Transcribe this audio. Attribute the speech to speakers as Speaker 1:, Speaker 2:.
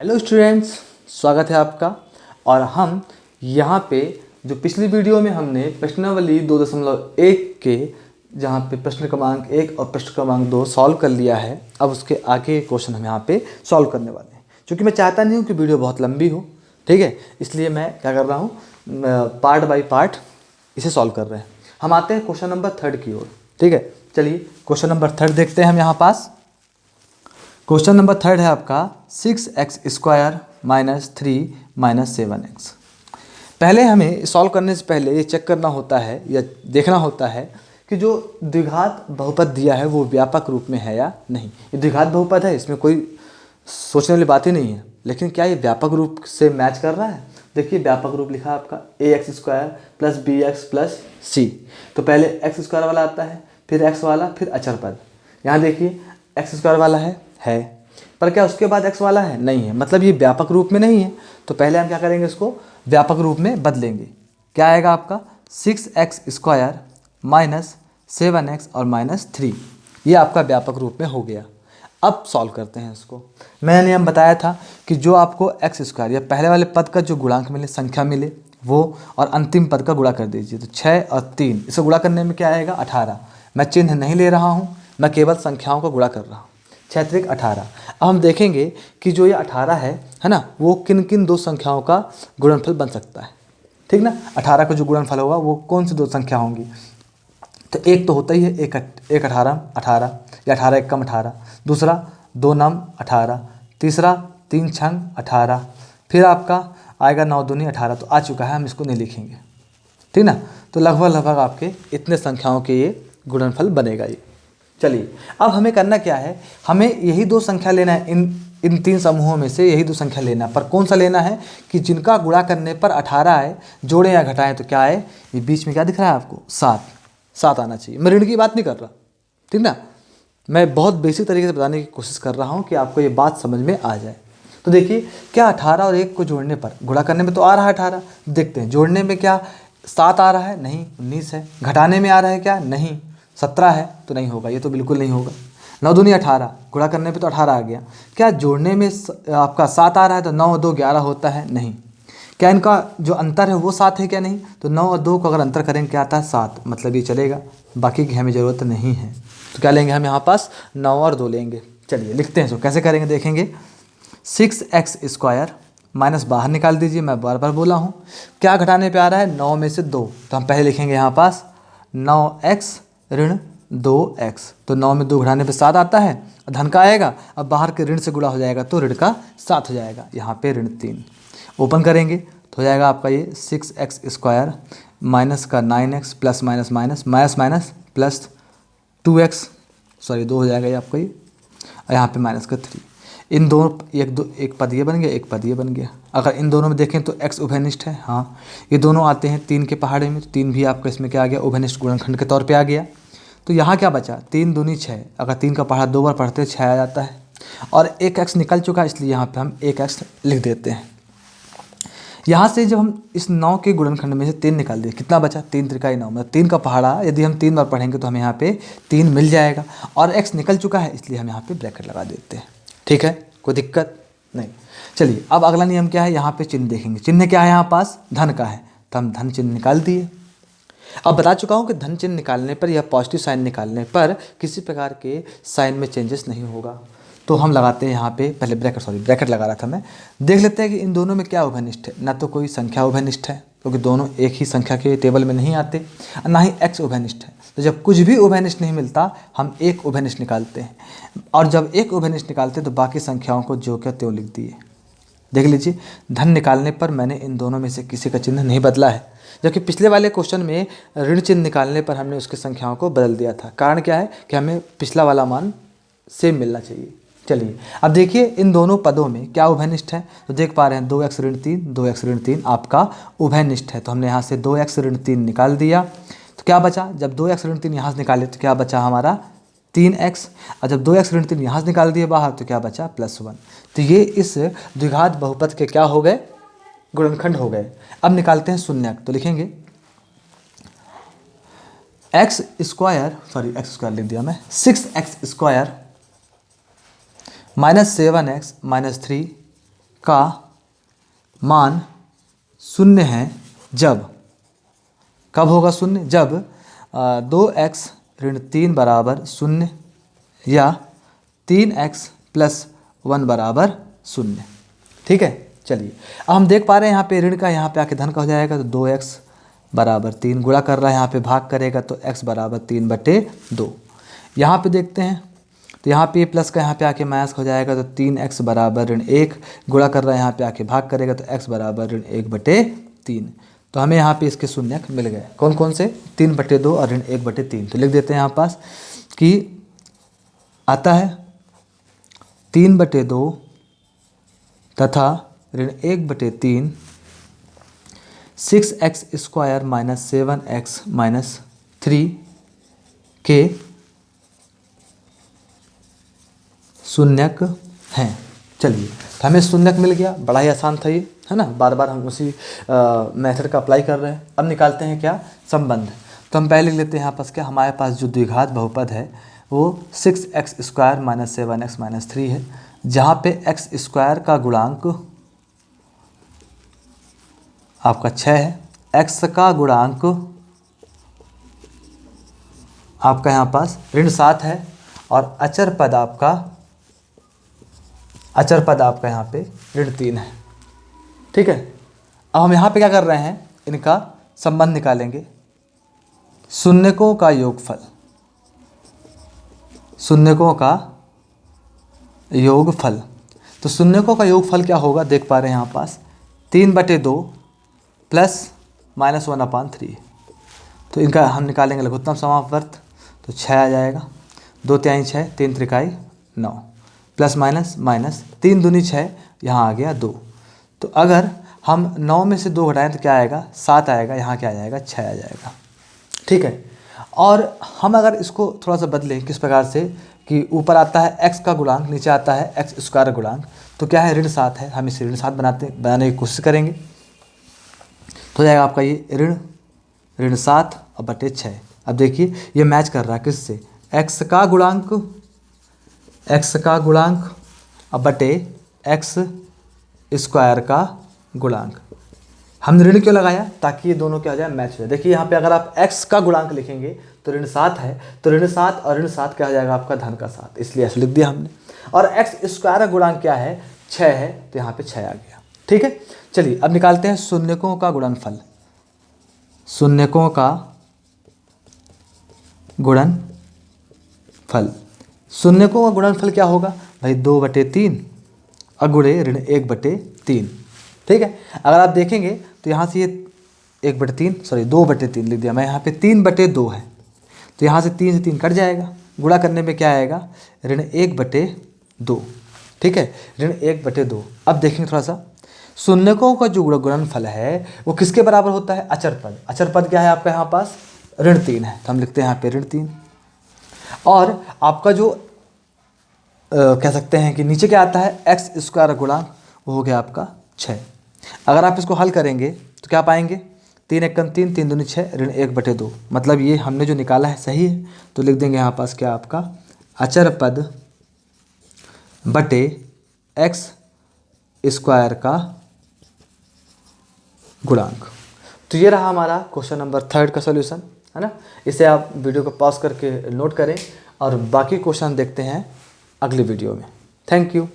Speaker 1: Hello students, स्वागत है आपका। और हम यहाँ पे जो पिछली वीडियो में हमने प्रश्नावली 2.1 के जहाँ पे प्रश्न क्रमांक 1 और प्रश्न क्रमांक 2 सॉल्व कर लिया है, अब उसके आगे क्वेश्चन हम यहाँ पे सॉल्व करने वाले हैं। क्योंकि मैं चाहता नहीं हूँ कि वीडियो बहुत लंबी हो, ठीक है, इसलिए मैं क्या कर रहा हूँ, पार्ट बाय पार्ट इसे सॉल्व कर रहे हैं। हम आते हैं क्वेश्चन नंबर 3 की ओर, ठीक है। चलिए क्वेश्चन नंबर 3 देखते हैं हम यहाँ पास। क्वेश्चन नंबर 3 है आपका 6x² माइनस 3 माइनस 7x। पहले हमें सॉल्व करने से पहले ये चेक करना होता है या देखना होता है कि जो द्विघात बहुपद दिया है वो व्यापक रूप में है या नहीं। ये द्विघात बहुपद है, इसमें कोई सोचने वाली बात ही नहीं है, लेकिन क्या ये व्यापक रूप से मैच कर रहा है। देखिए व्यापक रूप लिखा है आपका ax² plus bx plus c। तो पहले x² वाला आता है, फिर x वाला, फिर अचर पद। यहाँ देखिए x² वाला है पर क्या उसके बाद x वाला है, नहीं है, मतलब ये व्यापक रूप में नहीं है। तो पहले हम क्या करेंगे, इसको व्यापक रूप में बदलेंगे। क्या आएगा आपका 6x² माइनस 7x और माइनस 3, ये आपका व्यापक रूप में हो गया। अब सॉल्व करते हैं इसको। मैंने नियम बताया था कि जो आपको x² या पहले वाले पद का जो गुणांक मिले, संख्या मिले, वो और अंतिम पद का गुणा कर दीजिए। तो 6 और 3 इसे गुणा करने में क्या आएगा 18। मैं चिन्ह नहीं ले रहा हूँ, मैं केवल संख्याओं को गुणा कर रहा हूँ। 6 त्रिक 18। अब हम देखेंगे कि जो ये 18 है ना, वो किन किन दो संख्याओं का गुणनफल बन सकता है, ठीक ना। 18 का जो गुणनफल होगा वो कौन सी दो संख्या होंगी। तो एक तो होता ही है एक 18 18 या 18 एकम 18, दूसरा 2 नम 18, तीसरा 3 छंग 18, फिर आपका आएगा 9 दूनी 18। तो आ चुका है, हम इसको नहीं लिखेंगे, ठीक ना। तो लगभग आपके इतने संख्याओं के ये गुणनफल बनेगा ये। चलिए अब हमें करना क्या है, हमें यही दो संख्या लेना है, इन तीन समूहों में से यही दो संख्या लेना है। पर कौन सा लेना है कि जिनका गुणा करने पर 18 आए, जोड़ें या घटाएं तो क्या आए। ये बीच में क्या दिख रहा है आपको 7 आना चाहिए। मैं ऋण की बात नहीं कर रहा, ठीक ना, मैं बहुत बेसिक तरीके से बताने की कोशिश कर रहा हूँ कि आपको ये बात समझ में आ जाए। तो देखिए क्या 18 और 1 को जोड़ने पर, गुणा करने में तो आ रहा है 18, देखते हैं जोड़ने में क्या 7 आ रहा है, नहीं 19 है। घटाने में आ रहा है क्या, नहीं 17 है, तो नहीं होगा, ये तो बिल्कुल नहीं होगा। 9 दूनी 18, गुणा करने पे तो 18 आ गया। क्या जोड़ने में आपका 7 आ रहा है, तो 9 और 2 11 होता है, नहीं। क्या इनका जो अंतर है वो 7 है क्या, नहीं। तो 9 और 2 को अगर अंतर करेंगे क्या आता है 7, मतलब ये चलेगा, बाकी की हमें ज़रूरत नहीं है। तो क्या लेंगे हम यहाँ पास 9 और 2 लेंगे। चलिए लिखते हैं इसको, कैसे करेंगे देखेंगे। 6x² माइनस बाहर निकाल दीजिए, मैं बार बार बोला हूँ। क्या घटाने पे आ रहा है 9 में से 2, तो हम पहले लिखेंगे यहाँ पास 9x ऋण 2x। तो 9 में 2 घटाने पे 7 आता है, धन का आएगा, अब बाहर के ऋण से गुणा हो जाएगा तो ऋण का 7 हो जाएगा। यहाँ पे ऋण 3 ओपन करेंगे तो हो जाएगा आपका ये 6x² माइनस का 9x plus minus minus minus minus plus 2x, sorry 2 हो जाएगा ये आपका ये, और यहाँ पे माइनस का 3। इन दोनों एक पद ये बन गया, एक पद ये बन गया। अगर इन दोनों में देखें तो x उभयनिष्ठ है, हाँ ये दोनों आते हैं 3 के पहाड़े में, तो 3 भी आपका इसमें क्या आ गया, उभयनिष्ठ गुणनखंड के तौर पे आ गया। तो यहाँ क्या बचा 3 दूनी 6, अगर 3 का पहाड़ा 2 बार पढ़ते हैं 6 आ जाता है, और एक x निकल चुका है, इसलिए यहाँ पे हम एक x लिख देते हैं। यहाँ से जब हम इस 9 के गुणनखंड में से 3 निकाल दिए, कितना बचा 3 त्रिकाई 9, मतलब 3 का पहाड़ा यदि हम 3 बार पढ़ेंगे तो हमें यहाँ पे 3 मिल जाएगा, और x निकल चुका है इसलिए हम यहाँ पे ब्रैकेट लगा देते हैं, ठीक है, कोई दिक्कत नहीं। चलिए अब अगला नियम क्या है, यहाँ पे चिन्ह देखेंगे। चिन्ह क्या है यहाँ पास, धन का है, तो हम धन चिन्ह निकाल दिए। अब बता चुका हूँ कि धन चिन्ह निकालने पर या पॉजिटिव साइन निकालने पर किसी प्रकार के साइन में चेंजेस नहीं होगा। तो हम लगाते हैं यहाँ पे पहले ब्रैकेट लगा रहा था मैं। देख लेते हैं कि इन दोनों में क्या उभयनिष्ठ है। ना तो कोई संख्या उभयनिष्ठ है, क्योंकि दोनों एक ही संख्या के टेबल में नहीं आते, ना ही x उभयनिष्ठ है। तो जब कुछ भी उभयनिष्ठ नहीं मिलता हम एक उभयनिष्ठ निकालते हैं, और जब एक उभयनिष्ठ निकालते हैं तो बाकी संख्याओं को जो क्या त्यों लिख दिए। देख लीजिए धन निकालने पर मैंने इन दोनों में से किसी का चिन्ह नहीं बदला है, जबकि पिछले वाले क्वेश्चन में ऋण चिन्ह निकालने पर हमने उसकी संख्याओं को बदल दिया था। कारण क्या है कि हमें पिछला वाला मान सेम मिलना चाहिए। चलिए अब देखिए इन दोनों पदों में क्या उभयनिष्ठ है, तो देख पा रहे हैं 2x ऋण 3 2x ऋण 3 आपका उभयनिष्ठ है। तो हमने यहाँ से 2x ऋण 3 निकाल दिया, तो क्या बचा, जब 2x ऋण 3 यहाँ से निकाले तो क्या बचा हमारा 3x, और जब 2x ऋण 3 यहाँ से निकाल दिए बाहर तो क्या बचा +1। तो ये इस द्विघात बहुपद के क्या हो गए, गुणनखंड हो गए। अब निकालते हैं शून्यक, तो लिखेंगे x² लिख दिया मैं, 6x² माइनस 7x माइनस 3 का मान शून्य है जब, कब होगा शून्य? जब 2x ऋण 3 बराबर शून्य या 3x प्लस 1 बराबर शून्य। ठीक है, चलिए अब हम देख पा रहे हैं यहाँ पे ऋण का यहाँ पे आके धन का हो जाएगा, तो 2x बराबर 3 गुणा कर रहा है, यहाँ पे भाग करेगा तो x बराबर 3/2। यहाँ पे देखते हैं तो यहाँ पे प्लस का यहाँ पे आके माइनस हो जाएगा, तो 3x बराबर ऋण 1 गुणा कर रहा है, यहाँ पे आके भाग करेगा तो x बराबर ऋण 1/3। तो हमें यहाँ पे इसके शून्यक मिल गए। कौन कौन से? 3/2 और ऋण 1/3। तो लिख देते हैं यहाँ पास कि आता है 3/2 तथा ऋण 1/3 6x² माइनस 7x माइनस 3 के शून्यक हैं। चलिए, तो हमें शून्यक मिल गया, बड़ा ही आसान था ये, है ना। बार बार हम उसी मेथड का अप्लाई कर रहे हैं। अब निकालते हैं क्या? संबंध। तो हम पहले लिख लेते हैं यहाँ पास क्या, हमारे पास जो द्विघात बहुपद है वो 6x² माइनस 7x माइनस 3 है, जहाँ पे x² का गुणांक आपका 6 है, x का गुणांक आपका यहाँ पास ऋण 7 है और अचर पद आपका यहाँ पे ऋण 3 है। ठीक है, अब हम यहाँ पे क्या कर रहे हैं, इनका संबंध निकालेंगे। शून्यकों का योगफल, शून्यकों का योगफल। तो शून्यकों का योगफल क्या होगा, देख पा रहे हैं यहाँ पास 3/2 प्लस माइनस 1/3। तो इनका हम निकालेंगे लघुत्तम समापवर्त, तो 6 आ जाएगा, 2 तिहाई 6, 3 त्रिकाई 9, प्लस माइनस माइनस 3 दूनी 6, यहाँ आ गया 2। तो अगर हम 9 में से 2 घटाएं तो क्या आएगा? 7 आएगा, यहाँ क्या आ जाएगा? 6 आ जाएगा। ठीक है, और हम अगर इसको थोड़ा सा बदलें किस प्रकार से कि ऊपर आता है x का गुणांक, नीचे आता है x² गुणांक, तो क्या है? ऋण 7 है, हम इसे ऋण 7 बनाने की कोशिश करेंगे। तो हो जाएगा आपका ये ऋण 7 और बटे 6। अब देखिए ये मैच कर रहा है किससे? x का गुणांक अब बटे x² का गुणांक। हमने ऋण क्यों लगाया? ताकि ये दोनों क्या हो जाए? मैच हो जाए। देखिए यहाँ पे अगर आप x का गुणांक लिखेंगे तो ऋण 7 है, तो ऋण 7 और ऋण 7 क्या हो जाएगा? आपका धन का 7, इसलिए ऐसे लिख दिया हमने। और x² का गुणांक क्या है? 6 है, तो यहाँ पे 6 आ गया। ठीक है, चलिए अब निकालते हैं शून्यकों का गुणनफल। शून्यकों का गुणनफल, शून्यकों का गुणनफल क्या होगा भाई? 2/3 अगुणे ऋण 1/3। ठीक है, अगर आप देखेंगे तो यहाँ से ये 2/3 लिख दिया मैं, यहाँ पे 3/2 है, तो यहाँ से 3 से 3 कट जाएगा, गुणा करने में क्या आएगा? ऋण 1/2। ठीक है, ऋण 1/2। अब देखेंगे थोड़ा सा, शून्यकों का जो गुणनफल है वो किसके बराबर होता है? अचर पद। अचर पद क्या है आपका यहाँ पास? ऋण 3 है, तो हम लिखते हैं यहाँ पे ऋण 3। और आपका जो कह सकते हैं कि नीचे क्या आता है? x² गुणांक, वो हो गया आपका 6। अगर आप इसको हल करेंगे तो क्या पाएंगे? 3 एकम 3, 3 दूनी 6, ऋण 1/2। मतलब ये हमने जो निकाला है सही है, तो लिख देंगे यहाँ पास क्या आपका? अचर पद बटे x² का गुणांक। तो ये रहा हमारा क्वेश्चन नंबर 3 का सॉल्यूशन, है ना। इसे आप वीडियो को पॉज करके नोट करें और बाकी क्वेश्चन देखते हैं अगली वीडियो में। Thank you.